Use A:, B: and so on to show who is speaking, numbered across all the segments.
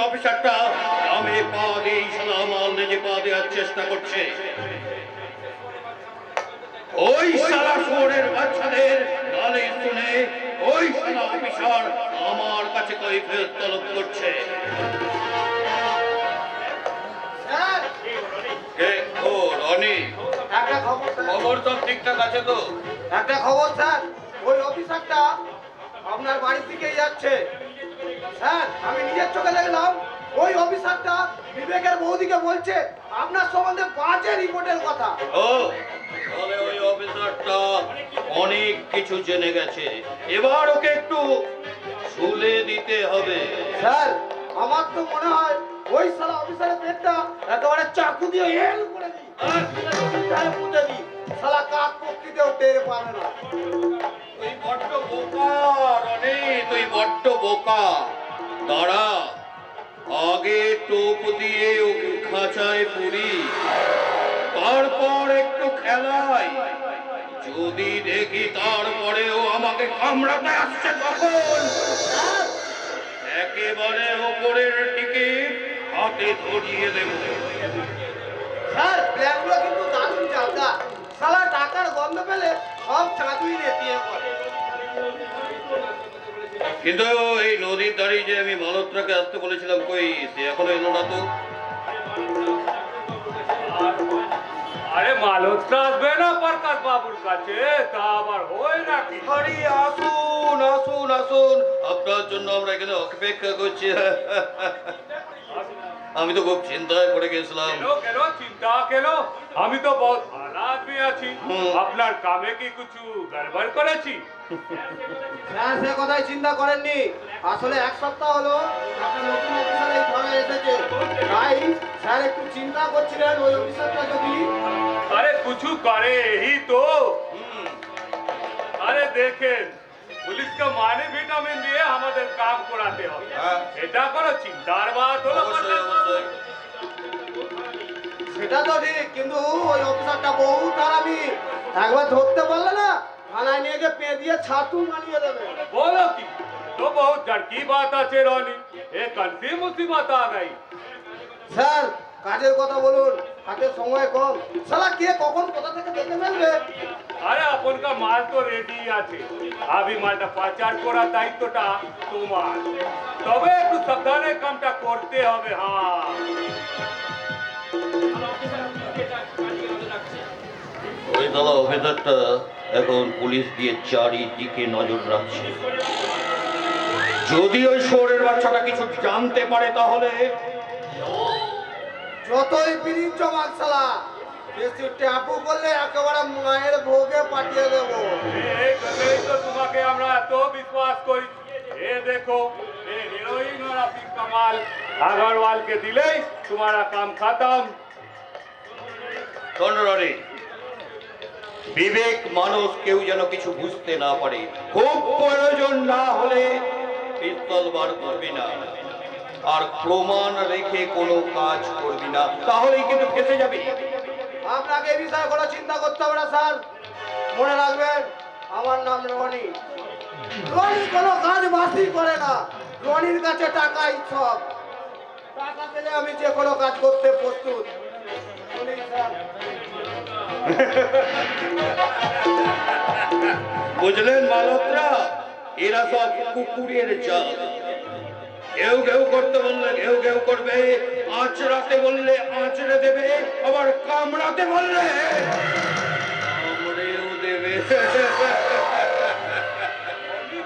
A: অফিসারটা আমি পা দিই সালাম নিজে পা দেওয়ার চেষ্টা করছে। ওই সালা শহরের বাচ্চাদের গালি শুনে ওই সালা অফিসার আমার কাছে কৈফিয়ত তলব করছে। খবর সব ঠিকঠাক আছে তো?
B: একটা খবর স্যার, ওই অফিসারটা আপনার বাড়ির দিকেই যাচ্ছে। স্যার আমি নিজের চোখে দেখলাম ওই অফিসারটা বিবেকের বৌদিকে বলছে আপনার সম্বন্ধে বাজে রিপোর্টের কথা।
A: ও তাহলে ওই অফিসারটা অনেক কিছু জেনে গেছে, এবার ওকে একটু শুলে দিতে হবে।
B: স্যার আমার তো মনে হয় ওই সালা অফিসারের পেটটা একেবারে চাকু দিয়ে এল করে দিই আর পুঁতে দিই, সালা কাক পক্ষীতেও টের পাবে না।
A: তুই বড্ড বোকা রনি, তুই বড্ড বোকা। দাঁড়া, আগে টোপ দিয়ে ওকে খাঁচায় পুরি, তারপর একটু খেলাই। যদি দেখি তারপরেও আমাকে কামড়াতে আসছে তখন একেবারে ওপরের টিকিট হাতে ধরিয়ে দেব।
B: স্যার প্ল্যানগুলো কিন্তু দারুণ চালকা, সালা টাকার গন্ধ পেলে সব চাঁদুই নেতিয়ে পড়ে।
A: কিন্তু এই নদীর ধারে যে আমি মালত্রাকে আসতে বলেছিলাম, কই সে এখনো এলো না তো?
C: আরে মালত্রা আসবে না প্রকাশ বাবুর কাছে, তা আবার হয় নাকি?
A: আরে আসুন আসুন আসুন, আপনার জন্য আমরা এখানে অপেক্ষা করছি। আমি তো খুব চিন্তায় পড়ে গেছিলাম।
C: কেন কেন চিন্তা কেন? আমি তো বহুত ভালো আদমি আছি। আপনার কামে কি কিছু গড়বড় করেছি?
B: স্যার সে কথাই চিন্তা করেননি, আসলে এক সপ্তাহ হলো একটা নতুন অফিসার এই থানায় এসেছে, তাই স্যার একটু চিন্তা করছিলেন ওই অফিসারটা যদি।
C: আরে কিছু করে ही तो। আরে দেখেন, পুলিশকে মানে ভিটামিন দিয়ে আমাদের কাম করাতে হবে, এটা কোনো চিন্তার বাত হলো?
A: অবশ্যই অবশ্যই।
B: সেটা তো ঠিক, কিন্তু ওই অফিসারটা বহুত হারামি, একবার ধরতে পারলে না থানায় নিয়ে গিয়ে পে দিয়ে ছাতু বানিয়ে দেবে।
C: बोलो की तो बहुत डर की बात আছে রনি, এ কনফি মুসিবত আ গই।
B: স্যার কাজের কথা বলুন, হাতে সময় কম, শালা কে কখন কোথা থেকে দেখে ফেলবে।
C: আরে अपन का माल तो रेडी আছে, আবি মালটা পাচার করার দায়িত্বটা তোমার, তবে একটু সাবধানে কামটা করতে হবে। হ্যাঁ
A: ওই দাদা অফিসারটা এখন পুলিশ দিয়ে চারিদিকে নজর রাখছে। যদি ওই শহরের বাচ্চাটা কিছু জানতে পারে তাহলে
B: যতই পিরিত জমাক শালা, বেশি ট্যাপু করলে একেবারে মায়ের ভোগে পাঠিয়ে দেবো।
C: এই কথাই তো তোমাকে আমরা এত বিশ্বাস করি। এ দেখো, এ হিরোইন और अपनी कमाल अग्रवाल के दिलेই तुम्हारा काम खत्म।
A: রনি, বিবেক মানুষ কেউ যেন কিছু বুঝতে না পারে। খুব প্রয়োজন না হলে পিস্তল বার করবি না, আর প্রমাণ রেখে কোনো কাজ করবি না, তাহলেই কিন্তু ফেসে যাবি।
B: আপনাকে এই বিষয়ে কোনো চিন্তা করতে হবে না স্যার, মনে রাখবেন আমার নাম রনি। রনি কোনো কাজ বাসি করে না, রনির কাছে টাকাই সব, টাকা পেলে আমি যে কোনো কাজ করতে প্রস্তুত। বলি স্যার।
A: বুঝলেন মালত্রা, এরা সব কুকুরের জাত। ঘেউ ঘেউ করতে বললে ঘেউ ঘেউ করবে, আঁচড়াতে বললে আঁচড়ে দেবে, আবার কামড়াতে বললে কামড়েও দেবে।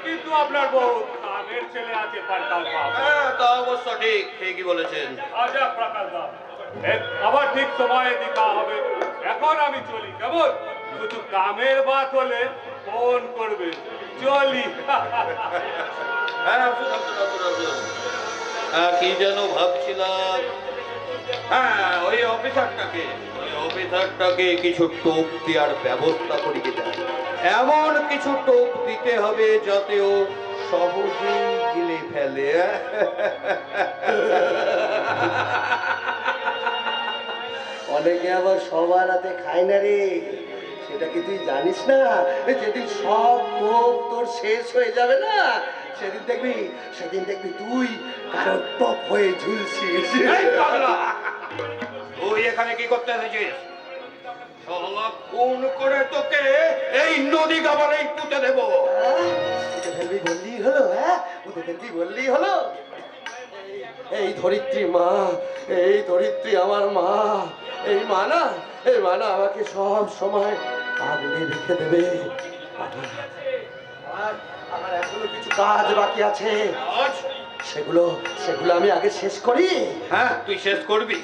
C: কিন্তু আপনার বহুত কামের ছেলে আছে প্রকাশ বাবু।
A: হ্যাঁ তা অবশ্য ঠিক, ঠিকই বলেছেন।
C: আচ্ছা প্রকাশ বাবু, আবার ঠিক সময়ে দেখা হবে। এখন আমি চলি, কেমন? শুধু কামের বাত হলে ফোন করবে। চলি।
A: হ্যাঁ আসুন আসুন আসুন আসুন। হ্যাঁ কি যেন ভাবছিলাম, হ্যাঁ ওই অফিসারটাকে কিছু টোপ দেওয়ার ব্যবস্থা করিয়ে দেয়। এমন কিছু টোপ দিতে হবে যাতে ও সহজেই গিলে ফেলে।
B: অনেকে আবার সবার হাতে খায় না রে, সেটা কি তুই জানিস না? যেদিন সব ক্ষোভ তোর শেষ হয়ে যাবে না, সেদিন দেখবি তুই কারো টপ হয়ে ঝুলছিস।
A: এই পাগলা, তুই এখানে কি করতে এসেছিস? শালা খুন করে তোকে এই নদী গাবালেই পুঁতে দেবো।
B: উঠে ফেলবি বললেই হলো, হ্যাঁ উঠে ফেলবি বললেই হলো। এই ধরিত্রী মা, এই ধরিত্রী আমার মা, এই মা না আমাকে সব সময় আগলে রেখে দেবে। আমার এখনো কিছু কাজ বাকি আছে,
A: আজ
B: সেগুলো আমি আগে শেষ করি।
A: হ্যাঁ তুই শেষ করবি।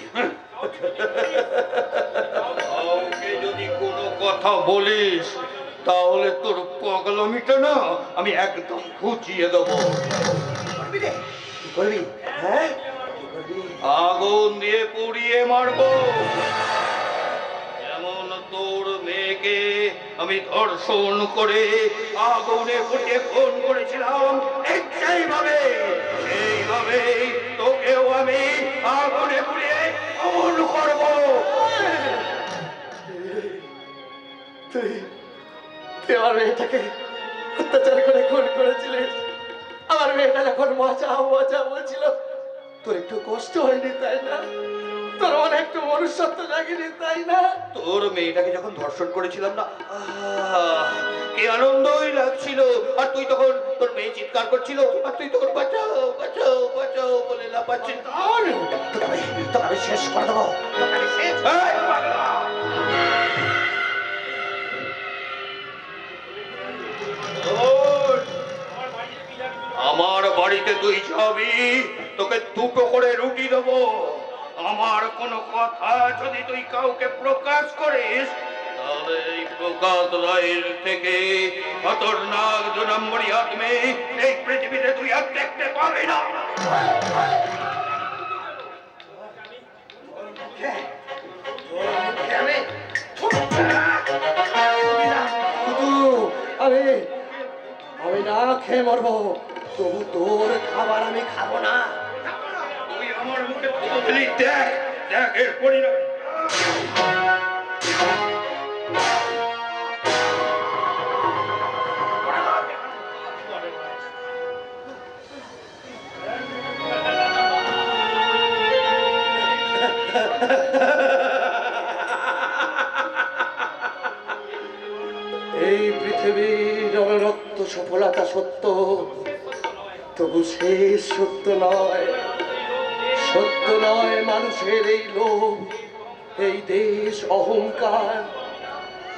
A: কাউকে যদি কোনো কথা বলিস তাহলে তোর পাগলামিটা না আমি একদম ঘুচিয়ে দেবো।
B: করবি রে, কি করবি? হ্যাঁ কি করবি?
A: আগুন দিয়ে পুড়িয়ে মারবো। যেমন তোর মেয়েকে আমি ধর্ষণ করে আগুনে পুড়িয়ে খুন করেছিলাম, সেইভাবে তোকেও আমি আগুনে পুড়িয়ে খুন করবো।
B: তুই আমার মেয়েটাকে অত্যাচার করে খুন করেছিলিস। আমার মেয়েটা যখন বাঁচাও বলছিল, তোর একটু কষ্ট হয়নি তাই না? তোর মনে একটু মনুষ্যত্ব জাগেনি তাই না?
A: তোর মেয়েটাকে যখন ধর্ষণ করেছিলাম না, কি আনন্দই লাগছিল। আর তুই তখন তোর মেয়ে চিৎকার করছিল আর তুই তখন বাঁচাও বাঁচাও বাঁচাও বলে লাফাচ্ছিস।
B: তোর আমি শেষ করে দেবো, তোকে আমি শেষ।
A: এই পাগলা! ওঠ! আমার বাড়িতে তুই যাবি, তোকে দুটো করে রুটি দেবো। আমার কোনো কথা যদি তুই কাউকে প্রকাশ করিস তাহলে এই প্রকাশ রায়ের থেকে খতরনাক 2 নম্বরই আদমি এই পৃথিবীতে তুই আর দেখতে পাবি না।
B: আমি না খেয়ে মরবো, তবু তোর খাবার আমি খাবো না।
A: তুই আমার মুখে থুতু দিলি, দেখ দেখ এর পরিণাম।
B: এই পৃথিবীর অনরক্ত সফলতা সত্য, তবু শেষ সত্য নয় মানুষের এই লোভ, এই দেশ অহংকার,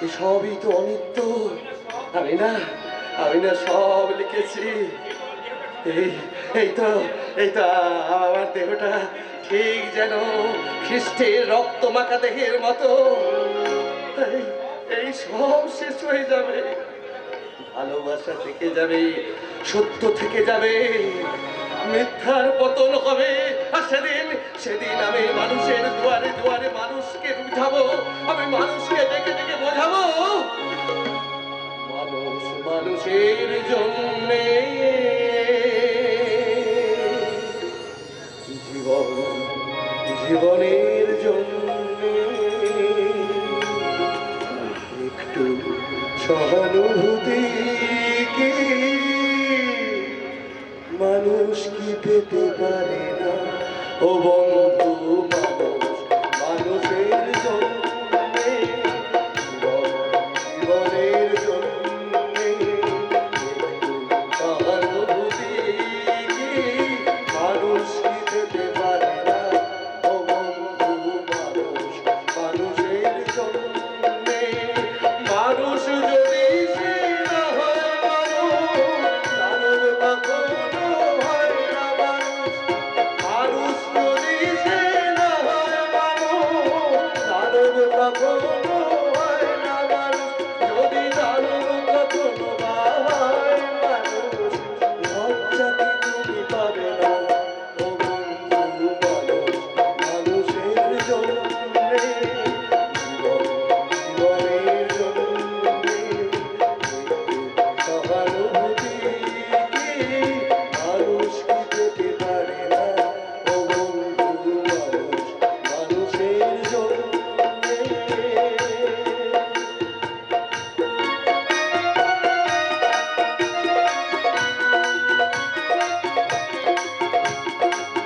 B: এসবই তো অনিত্য। আমি না সব লিখেছি। এই তো আমার দেহটা ঠিক যেন খ্রিস্টের রক্ত মাখা দেহের মতো। এই সব শেষ হয়ে যাবে, ভালোবাসা থেকে যাবে, সত্য থেকে যাবে, মিথ্যার পতন হবে। আর সেদিন আমি মানুষের দুয়ারে দুয়ারে মানুষকে বুঝাবো, আমি মানুষকে ডেকে ডেকে বোঝাবো, মানুষ মানুষের জন্যে জীবনের জন্যে একটু সহানুভূতি কি মানুষ কি পেতে পারে না? ও বন্ধু